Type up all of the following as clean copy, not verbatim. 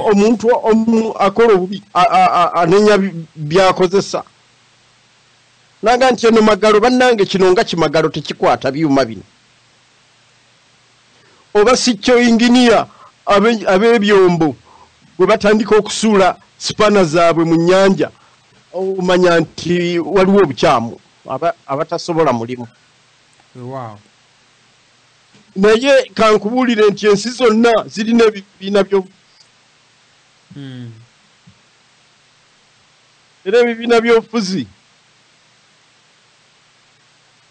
omuntu akola obubi anenya byakozesa nanga nti eno magalo bannange kino nga kimagalo tekikwata byuma bino oba si kyo inginiya ab'ebyombo bwe batandika okusuula sipana zaabwe mu nnyanja omanya nti waliwo obukyamu abatasobola mulimu. Wow. Naye kankubuulire nti ensi zonna zirina ebibiina era ebibiina by'obufuzi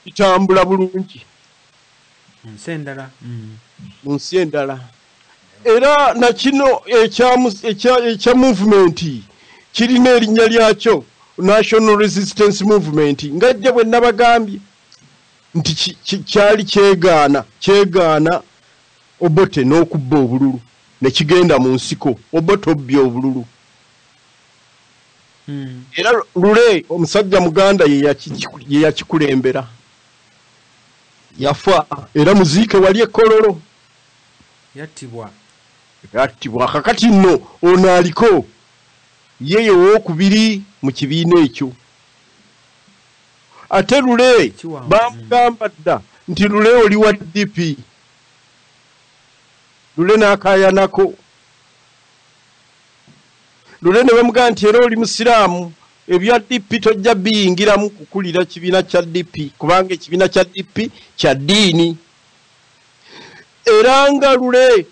kitambula bulungi mu nsi endala era na kino ekya movement kirina erinnya lyakyo National Resistance Movement ngajja bwe nabagambye nti kyali kyegaana Obote n'okubba obululu ne kigenda mu nsiko Obote obbye obululu. Era lule omusajja Muganda ye yakikulembera yafa era muziike wali ekololo yattibwa kakati nno ono aliko yeye w'okubiri mu kibiina ekyo. Ate lule bamugamba dda nti lule oli wa DP lule n'akaayanako lule ne bamugamba nti era oli musiraamu ebya DP tojja biyingiramu kukulira kibiina kya DP kubanga ekibiina kya DP kya ddiini. Era nga lule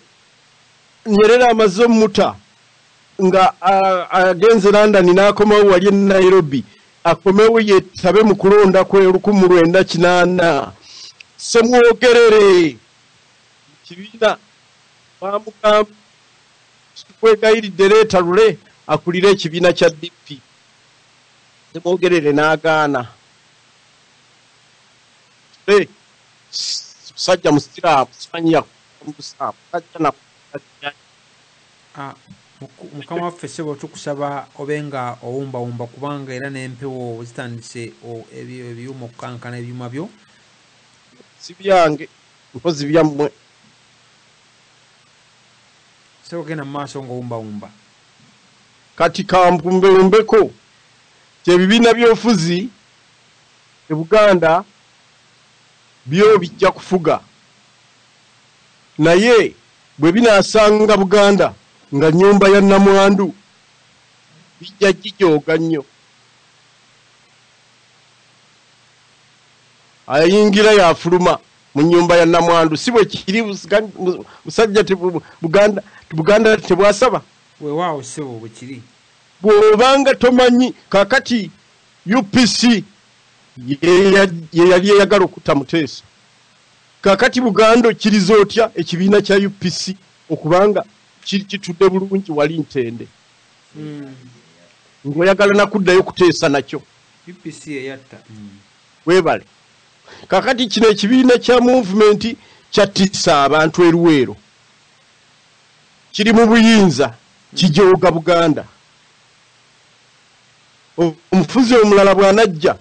Nyerere amaze omuta nga agenze London n'akomawo wali e Nairobi akomewo yetabe mu kulonda kwe 1980 semwogerere kibiina bamugamba kwegayiridde leeta lule akulira ekibiina kya DP semwogerere n'agaana. Musajja musiraamu simanyi yamusaamu mukama waffe sebo tukusaba obenga owumbawumba kubanga era n'empewo zitandise ebyuma okukankana ebyuma byo si byange mpozi byammwe sebo genda mu maaso ng'owumbawumba kati kampumbeumbeko ebibiina by'obufuzi e Buganda byo bijja kufuga naye bwe binaasanga Buganda nga nyumba ya namwandu bijja gijooga nnyo. Ayingira yafuluma mu nyumba ya namwandu si bwe kiri musajja Buganda tebwasaba weewaawo sebo bwe kiri bw'obanga tomanyi kakati UPC ye yali eyagala okutta Muteesa kakati Buganda kiriza otya ekibiina kya UPC okubanga kitudde bulungi wali ntende ng'oyagala nakuddayo kuteesa nakyo UPC eyatta weebale kakati kino ekibiina kya movement kyattisa abantu eruweero kiri mu buyinza kijooga Buganda. Omufuzi omulala bw'anajja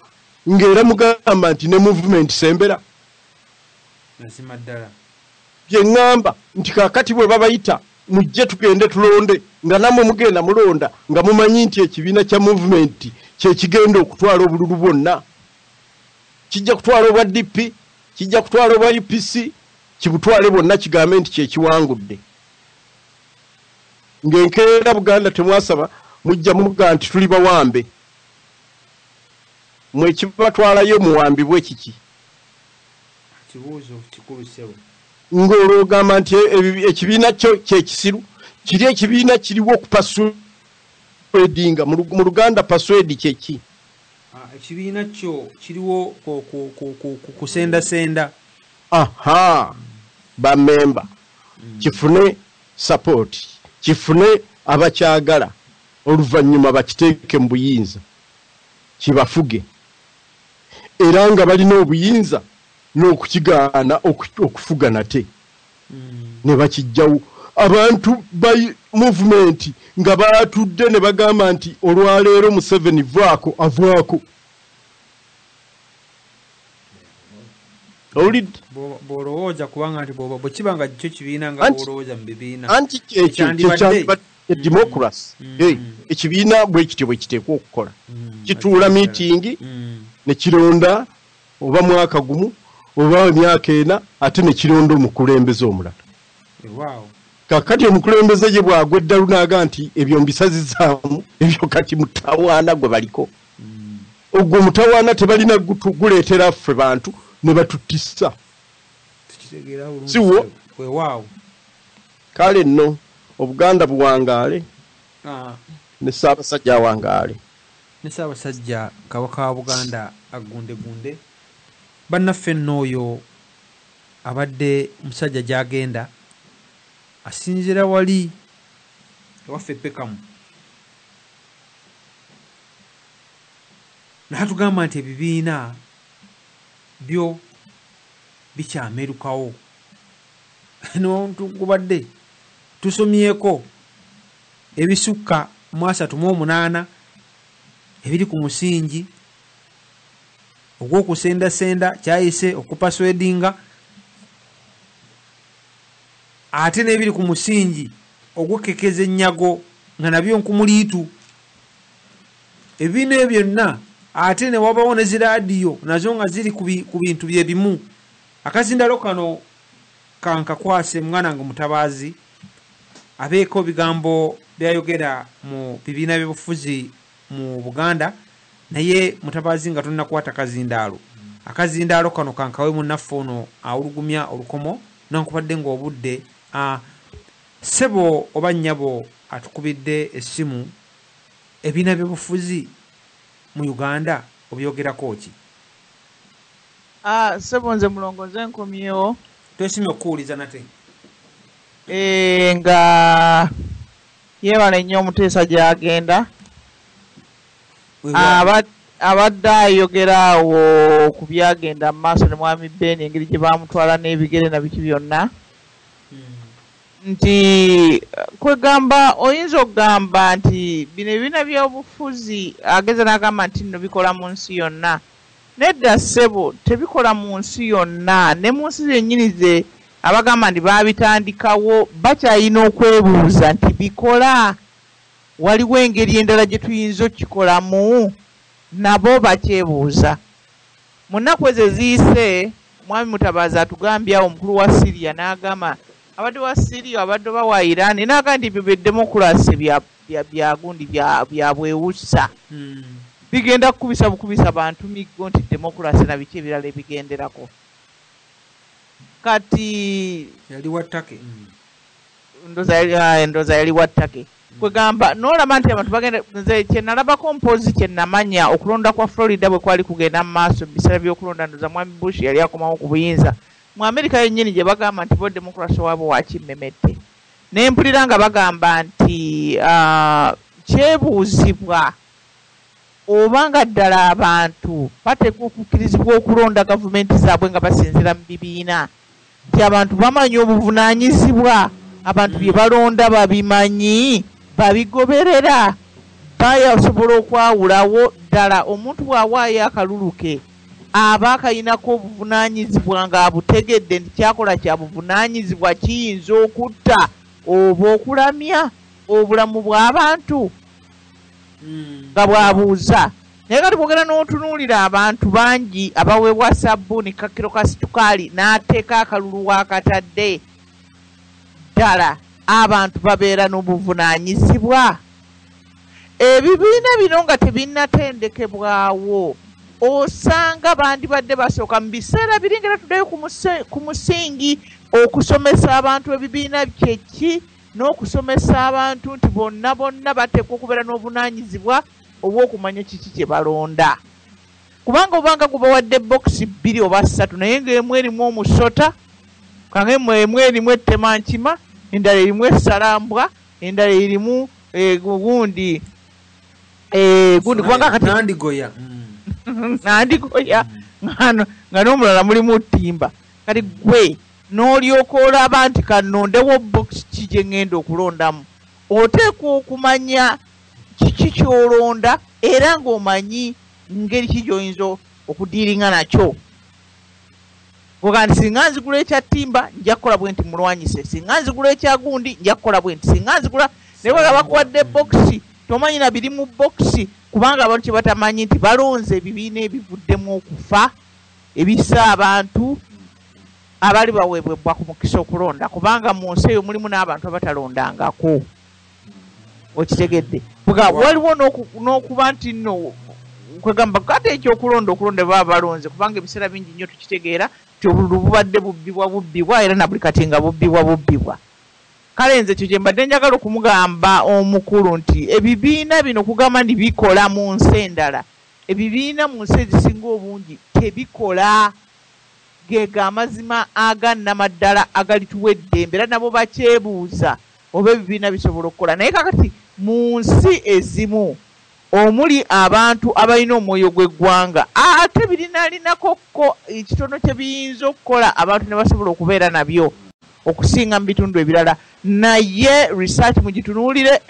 ng'era mugamba nti ne movement sembera nasima ddala bye ŋŋamba nti kakati bwe babayita mujje tugende tulonde nga namwe mugenda mulonda nga mumanyi nti ekibiina kya movement kye kigenda okutwala obululu bwonna kijja kutwala obwa DP kijja kutwala obwa UPC kibutwale bwonna kigambe nti kye kiwangudde ng'enkeera Buganda temwasaba mujja muga nti tuli bawambe mwe kibatwalayo muwambibwe kiki kibuuzo kikulu sebo ng'olwogamba nti ekibiina kyo kyekisiru kiri ekibiina kiriwo okupaswedinga mu Luganda paswedi kyeki ekibiina kyo kiriwo kusendasenda bamemba kifune support kifune abakyagala oluvannyuma bakiteeke mu buyinza kibafuge era nga balina obuyinza n'okukigaana okufuga nate ne bakijjawo abantu ba movement nga baatudde ne bagamba nti olwaleero Museveni vaako avaako olidde bw'olowooza kubanga nti bwe kibanga kyo kibiina nga bw'olowooza mu bibiina anti democracy ekibiina bwe kityo bwe kiteekwa okukola kituula meeting ne kironda oba mwaka gumu oba emyaka ena ate ne kironda omukulembeze omulala. Kakati omukulembeze gye bwagwa eddalu n'aga nti ebyo mbisazizaamu ebyo kati mutawaana gwe baliko. Ogwo mutawaana tebalina guleetera ffe bantu ne batuttisa. Siwo kale nno Obuganda buwangaale ne Ssaabasajja awangaale. Ne Ssaabasajja Kabaka wa Buganda agundegunde. Bannaffe nno oyo abadde Musajja Jagenda asinzira wali ewaffe Pekamu. N'atugamba nti ebibiina byo bikyamerukawo. No tugubadde tusomyeko ebisukka mu 38 ebiri ku musingi ogw'okusendasenda kyayise okupaswedinga ate n'ebiri ku musingi ogw'okekeza ennyago nga nabyo nkumuliitu. Ebibiina ebyo byonna ate ne wabawo ne ziraadiyo nazo nga ziri ku bintu bye bimu. Akazindalo kano kankakwase mwana nga Mutabaazi abeeko bigambo byayogera mu bibiina by'obufuzi mu Buganda naye Mutabaazi nga tonnakwata kazindaalo. Akazindaalo kano kankawe munnaffe ono awulugumya olukomo nankubadde ng'obudde ssebo oba nnyabo atukubidde essimu. Ebibiina by'obufuzi mu Uganda obyogerako ki? Ssebo nze mulongoze nkomyewo. Twesimye okuwuliza nate. Nga yeebala nnyo Omuteesa Jagenda. Abadde ayogera awo ku byagenda mu maaso ne mwami Ben engeri gye baamutwala n'ebigere na biki byonna. Nti kwegamba oyinza okugamba nti bino ebibiina by'obufuzi ageza n'agamba nti nno bikola mu nsi yonna. Nedda ssebo tebikola mu nsi yonna. Ne mu nsi zennyini ze abagamba nti baabitandikawo bakyalina okwebuuza nti bikola. Waliwo engeri endala gye tuyinza okikolamu nabo bakyebuuza. Mu nnaku ezo eziyise mwami Mutabaazi atugambye awo omukulu wa Syria n'agamba abadde wa Syria abadde wa Iran n'agamba nti ebyo demokrasi byagundi bya bwewussa. Bigenda kukubisa bantu migo nti demokrasi na biki ebirala ebigenderako. Kati yali wattake endoza yali wattake. Kwegamba n'olaba nti abantu bagenda nze kye nalabako mpozi kye namanya okulonda kwa Florida bwe kwali kugenda mu maaso mu biseera by'okulonda ndoza mwami Bush yali akomawo ku buyinza. Mu Amerika yennyini gye bagamba nti bo demokrasi waabwe wakimmemette. Ne mpulira nga bagamba nti kyebuuzibwa obanga ddala abantu bateekwa okukkirizibwa okulonda gavumenti zaabwe nga basinzira mu bibiina. Nti abantu bamanyi obuvunaanyizibwa, abantu bye balonda babimanyi, babigoberera, bayasobola okwawulawo ddala omuntu bw'awaayo akalulu ke aba akayinako obuvunaanyizibwa ng'abutegedde nti kyakola kya buvunaanyizibwa kiyinza okutta oba okulamya obulamu bw'abantu nga bwabuuza. Naye kati bwogera n'otunuulira abantu bangi abaweebwa sabbuuni kakiro ka situkaali n'ateeka akalulu waakatadde ddala abantu babeera n'obuvunaanyizibwa. Ebibiina bino nga tebinnatendekebwawo osanga bandibadde basooka mu biseera biri ngera tuddeyo ku musingi okusomesa abantu ebibiina kyeki n'okusomesa abantu nti bonna bateekwa okubeera n'obuvunaanyizibwa obw'okumanya kiki kye balonda. Kubanga obanga gubawadde bokisi 2 oba 3 naye ng'emu erimu omusota kange emu erimu ettemankima endala erimu essalambwa endala erimu gundi kubanga kati nandigoya nga n'omulala mulimu ttimba. Kati gwe n'olyoka olaba nti kanondewo bokisi ki gye ŋŋenda okulondamu, oteekwa okumanya kiki ky'olonda era ng'omanyi ngeri ki gy'oyinza okudiiringa nakyo. Oga nti singa nzigula ekya ttimba nja kukola bwe nti mulwanyise, singa nzigula ekya gundi nja kukola bwe nti, singa nzigula naye bwe bakuwadde bokisi tomanyi na biri mu bokisi kubanga abantu kye batamanyi nti balonze ebibiina ebivuddemu okufa ebissa abantu abali baweebwebwa ku mukisa okulonda kubanga mu nsi eyo mulimu n'abantu abatalondangako okitegedde waliwo n'okuba nti nno kwegamba kate ekyokulonda baba balonze kubanga ebiseera bingi nnyo tukitegeera ti obululu bubadde bubbibwa era na buli kati nga bubbibwa kale nze ekyo kye mbadde njagala okumugamba omukulu nti ebibiina bino kugamba nti bikola mu nsi endala ebibiina mu nsi ezisinga obungi tebikola gega amazima agannamaddala agalituwedde embeera nabo bakyebuuza oba ebibiina bisobola okukola naye kakati mu nsi ezimu omuli abantu abalina omwoyo gw'eggwanga ate birinalinakokko ekitono kye biyinza okukola abantu ne basobola okubeera nabyo okusinga mu bitundu ebirala naye research mugitunuulire